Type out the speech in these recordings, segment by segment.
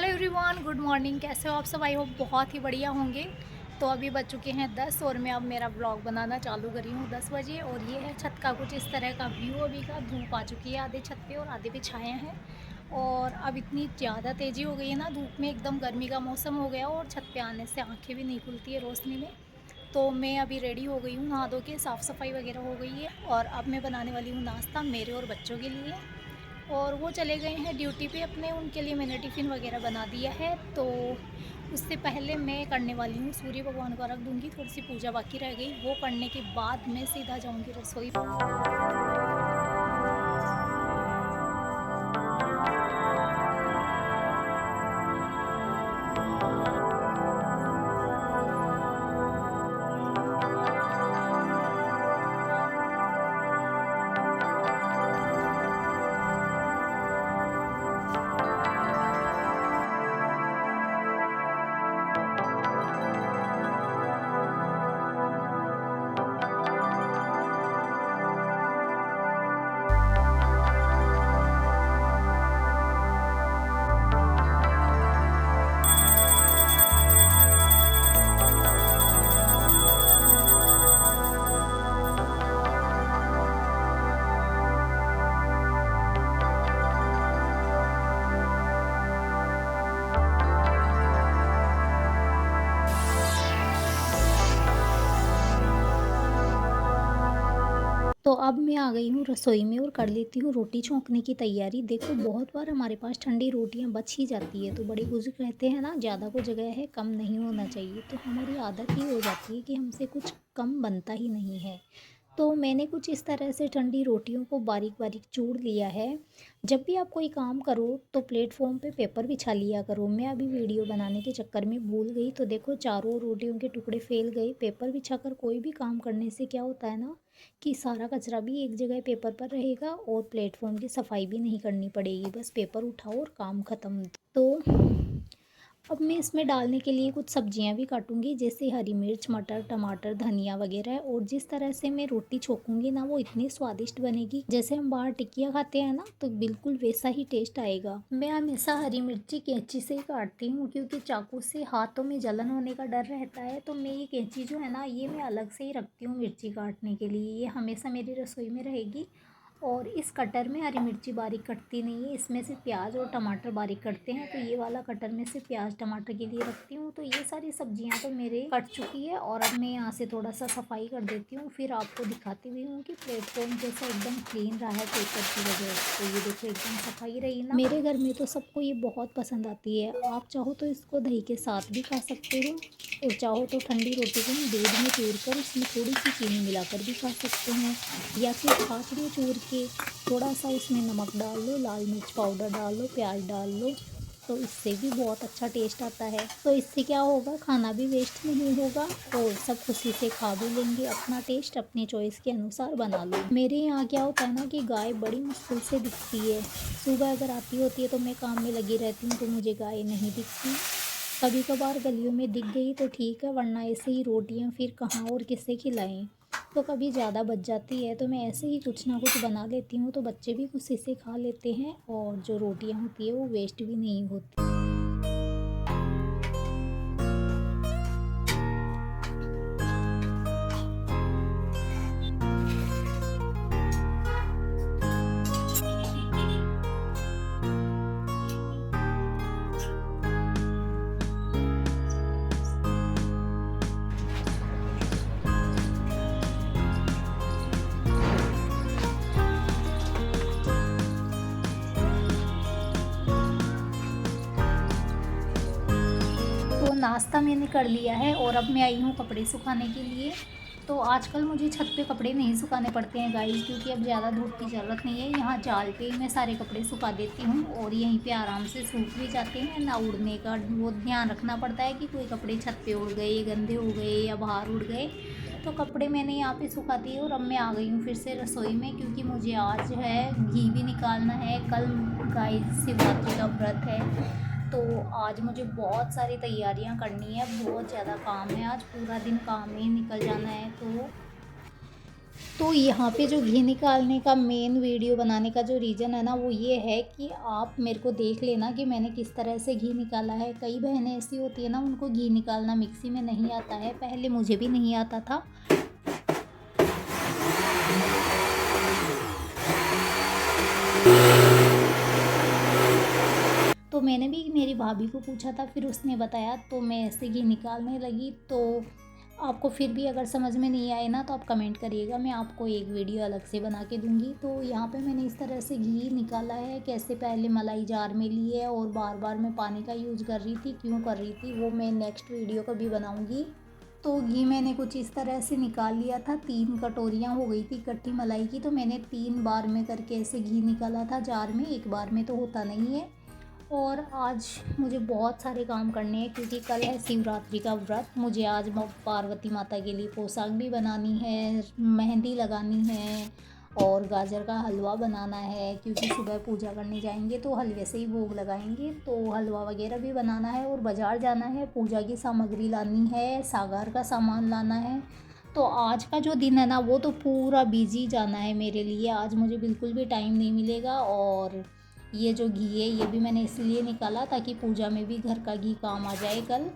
Hello everyone, good morning. कैसे हो आप सब? आई होप बहुत ही बढ़िया होंगे। तो अभी बज चुके हैं 10 और मैं अब मेरा व्लॉग बनाना चालू करी हूँ 10 बजे। और ये है छत का कुछ इस तरह का व्यू। अभी का धूप आ चुकी है आधे छत पे और आधे पे छाया है। और अब इतनी ज़्यादा तेज़ी हो गई है ना धूप में, एकदम गर्मी का मौसम हो गया और छत पे आने से आँखें भी नहीं खुलती है रोशनी में। तो मैं अभी रेडी हो गई हूँ, नहा धो के साफ़ सफाई वगैरह हो गई है। और अब मैं बनाने वाली हूँ नाश्ता मेरे और बच्चों के लिए। और वो चले गए हैं ड्यूटी पे अपने, उनके लिए मैंने टिफ़िन वगैरह बना दिया है। तो उससे पहले मैं करने वाली हूँ सूर्य भगवान को अर्घ दूँगी, थोड़ी-सी पूजा बाकी रह गई, वो करने के बाद मैं सीधा जाऊँगी रसोई। तो अब मैं आ गई हूँ रसोई में और कर लेती हूँ रोटी छौंकने की तैयारी। देखो बहुत बार हमारे पास ठंडी रोटियाँ बच ही जाती है, तो बड़े बुजुर्ग कहते हैं ना, ज़्यादा को जगह है कम नहीं होना चाहिए। तो हमारी आदत ही हो जाती है कि हमसे कुछ कम बनता ही नहीं है। तो मैंने कुछ इस तरह से ठंडी रोटियों को बारीक बारीक चूर लिया है। जब भी आप कोई काम करो तो प्लेटफॉर्म पे पेपर बिछा लिया करो। मैं अभी वीडियो बनाने के चक्कर में भूल गई, तो देखो चारों रोटियों के टुकड़े फैल गए। पेपर बिछाकर कोई भी काम करने से क्या होता है ना, कि सारा कचरा भी एक जगह पेपर पर रहेगा और प्लेटफॉर्म की सफाई भी नहीं करनी पड़ेगी। बस पेपर उठाओ और काम ख़त्म। तो अब मैं इसमें डालने के लिए कुछ सब्जियां भी काटूंगी, जैसे हरी मिर्च, मटर, टमाटर, धनिया वगैरह। और जिस तरह से मैं रोटी छोकूंगी ना, वो इतनी स्वादिष्ट बनेगी। जैसे हम बाहर टिकिया खाते हैं ना, तो बिल्कुल वैसा ही टेस्ट आएगा। मैं हमेशा हरी मिर्ची कैंची से ही काटती हूँ, क्योंकि चाकू से हाथों में जलन होने का डर रहता है। तो मैं ये कैंची जो है ना, ये मैं अलग से ही रखती हूँ मिर्ची काटने के लिए। ये हमेशा मेरी रसोई में रहेगी। और इस कटर में हरी मिर्ची बारीक कटती नहीं है, इसमें से प्याज और टमाटर बारीक कटते हैं। तो ये वाला कटर में से प्याज टमाटर के लिए रखती हूँ। तो ये सारी सब्जियां तो मेरे कट चुकी है और अब मैं यहाँ से थोड़ा सा सफाई कर देती हूँ, फिर आपको दिखाती हुई हूँ कि प्लेटफॉर्म कैसा एकदम क्लीन रहा है पेपर की वजह से। तो ये देखो एकदम सफाई रही ना। मेरे घर में तो सबको ये बहुत पसंद आती है। आप चाहो तो इसको दही के साथ भी खा सकते हो, और चाहो तो ठंडी रोटी को दूध में चूर कर उसमें थोड़ी सी चीनी मिलाकर भी खा सकते हैं, या फिर हाथ में चूर के थोड़ा सा उसमें नमक डाल लो, लाल मिर्च पाउडर डाल लो, प्याज डाल लो, तो इससे भी बहुत अच्छा टेस्ट आता है। तो इससे क्या होगा, खाना भी वेस्ट नहीं होगा और सब खुशी से खा भी लेंगे। अपना टेस्ट अपनी चॉइस के अनुसार बना लो। मेरे यहाँ क्या होता है ना, कि गाय बड़ी मुश्किल से दिखती है। सुबह अगर आती होती है तो मैं काम में लगी रहती हूँ, तो मुझे गाय नहीं दिखती। कभी कभार गलियों में दिख गई तो ठीक है, वरना ऐसे ही रोटियां फिर कहाँ और किसे खिलाएं। तो कभी ज़्यादा बच जाती है तो मैं ऐसे ही कुछ ना कुछ बना लेती हूँ, तो बच्चे भी खुशी से खा लेते हैं और जो रोटियां होती है वो वेस्ट भी नहीं होती। तो नाश्ता मैंने कर लिया है और अब मैं आई हूँ कपड़े सुखाने के लिए। तो आजकल मुझे छत पे कपड़े नहीं सुखाने पड़ते हैं गाइस, क्योंकि अब ज़्यादा धूप की ज़रूरत नहीं है। यहाँ जाल पे ही मैं सारे कपड़े सुखा देती हूँ और यहीं पे आराम से सूख भी जाते हैं। ना उड़ने का वो ध्यान रखना पड़ता है कि कोई कपड़े छत पे उड़ गए, गंदे हो गए या बाहर उड़ गए। तो कपड़े मैंने यहाँ पे सुखा दिए और अब मैं आ गई हूँ फिर से रसोई में, क्योंकि मुझे आज जो है घी भी निकालना है। कल गाइस शिवरात्रि का व्रत है, तो आज मुझे बहुत सारी तैयारियां करनी है। बहुत ज़्यादा काम है, आज पूरा दिन काम में ही निकल जाना है। तो तो यहाँ पे जो घी निकालने का मेन वीडियो बनाने का जो रीज़न है ना, वो ये है कि आप मेरे को देख लेना कि मैंने किस तरह से घी निकाला है। कई बहनें ऐसी होती है ना, उनको घी निकालना मिक्सी में नहीं आता है, पहले मुझे भी नहीं आता था। तो मैंने भी मेरी भाभी को पूछा था, फिर उसने बताया, तो मैं ऐसे घी निकालने लगी। तो आपको फिर भी अगर समझ में नहीं आए ना, तो आप कमेंट करिएगा, मैं आपको एक वीडियो अलग से बना के दूंगी। तो यहाँ पे मैंने इस तरह से घी निकाला है। कैसे पहले मलाई जार में ली है और बार बार मैं पानी का यूज़ कर रही थी, क्यों कर रही थी वो मैं नेक्स्ट वीडियो कभी बनाऊँगी। तो घी मैंने कुछ इस तरह से निकाल लिया था। 3 कटोरियाँ हो गई थी इकट्ठी मलाई की, तो मैंने 3 बार में करके ऐसे घी निकाला था जार में, एक बार में तो होता नहीं है। और आज मुझे बहुत सारे काम करने हैं, क्योंकि कल है शिवरात्रि का व्रत। मुझे आज पार्वती माता के लिए पोशाक भी बनानी है, मेहंदी लगानी है और गाजर का हलवा बनाना है, क्योंकि सुबह पूजा करने जाएंगे तो हलवे से ही भोग लगाएंगे। तो हलवा वगैरह भी बनाना है और बाज़ार जाना है, पूजा की सामग्री लानी है, सागार का सामान लाना है। तो आज का जो दिन है ना, वो तो पूरा बिजी जाना है मेरे लिए। आज मुझे बिल्कुल भी टाइम नहीं मिलेगा। और ये जो घी है, ये भी मैंने इसलिए निकाला ताकि पूजा में भी घर का घी काम आ जाए कल।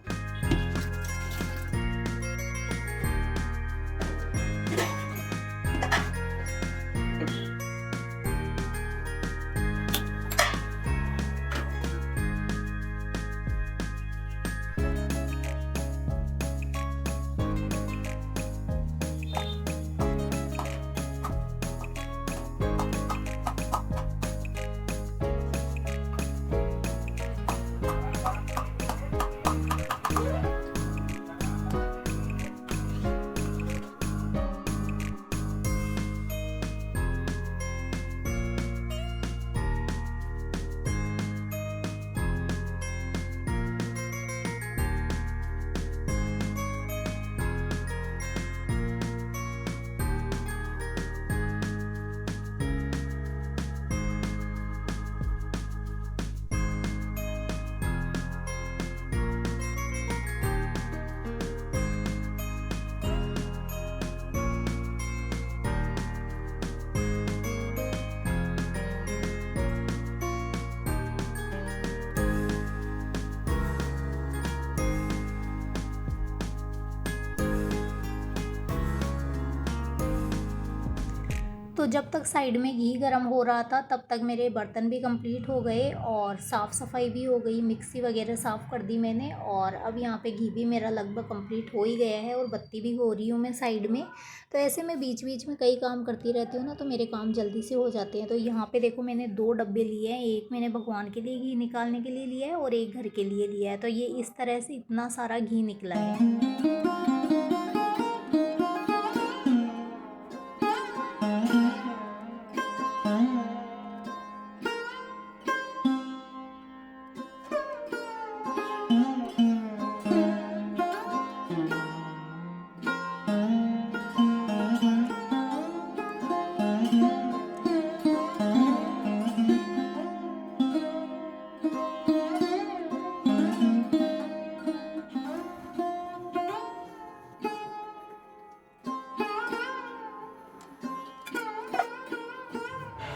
तो जब तक साइड में घी गर्म हो रहा था, तब तक मेरे बर्तन भी कंप्लीट हो गए और साफ़ सफाई भी हो गई। मिक्सी वगैरह साफ़ कर दी मैंने। और अब यहाँ पे घी भी मेरा लगभग कंप्लीट हो ही गया है और बत्ती भी हो रही हूँ मैं साइड में। तो ऐसे मैं बीच बीच में कई काम करती रहती हूँ ना, तो मेरे काम जल्दी से हो जाते हैं। तो यहाँ पे देखो, मैंने 2 डब्बे लिए हैं। एक मैंने भगवान के लिए घी निकालने के लिए लिया है और एक घर के लिए लिया है। तो ये इस तरह से इतना सारा घी निकला है।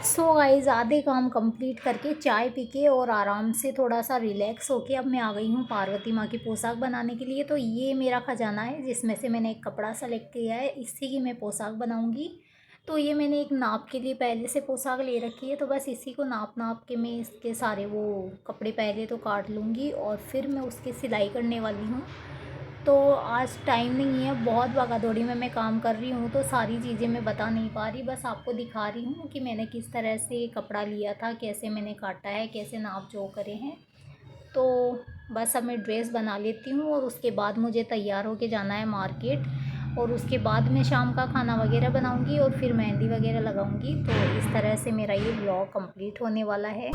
सो गाइज़, आधे काम कंप्लीट करके चाय पी के और आराम से थोड़ा सा रिलैक्स होके अब मैं आ गई हूँ पार्वती माँ की पोशाक बनाने के लिए। तो ये मेरा खजाना है, जिसमें से मैंने एक कपड़ा सेलेक्ट किया है, इससे की मैं पोशाक बनाऊँगी। तो ये मैंने एक नाप के लिए पहले से पोशाक ले रखी है, तो बस इसी को नाप नाप के मैं इसके सारे वो कपड़े पहले तो काट लूँगी और फिर मैं उसकी सिलाई करने वाली हूँ। तो आज टाइम नहीं है, बहुत भागा-दौड़ी में मैं काम कर रही हूँ, तो सारी चीज़ें मैं बता नहीं पा रही। बस आपको दिखा रही हूँ कि मैंने किस तरह से कपड़ा लिया था, कैसे मैंने काटा है, कैसे नाप-जोख करे हैं। तो बस अब मैं ड्रेस बना लेती हूँ और उसके बाद मुझे तैयार होके जाना है मार्केट। और उसके बाद मैं शाम का खाना वगैरह बनाऊँगी और फिर मेहंदी वगैरह लगाऊँगी। तो इस तरह से मेरा ये व्लॉग कंप्लीट होने वाला है।